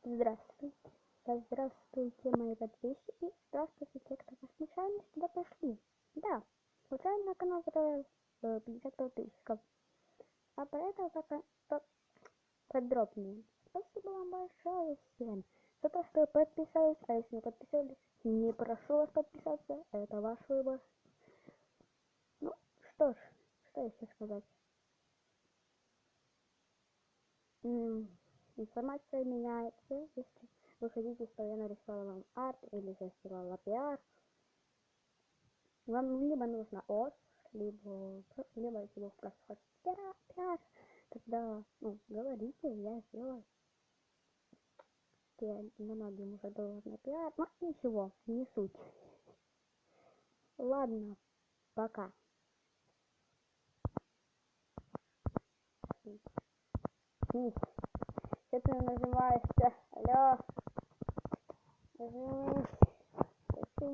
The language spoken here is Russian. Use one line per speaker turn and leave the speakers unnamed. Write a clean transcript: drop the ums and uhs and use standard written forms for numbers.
Здравствуйте. Здравствуйте, мои подписчики. Здравствуйте, те, кто случайно сюда пришли. Да, случайно на канал 50 подписчиков. А про это подробнее. Спасибо вам большое всем за то, что подписались. А если не подписались, не прошу вас подписаться. Это ваш выбор. Ну, что ж, что еще сказать? Информация меняется, если вы хотите, что я нарисовала вам арт или же сделала пиар. Вам либо нужно либо если вы просто хотите пиар, тогда, говорите, я сделаю. Я многим уже должна пиар, но ничего, не суть. Ладно, пока. Что ты называешься? Алло. Извини.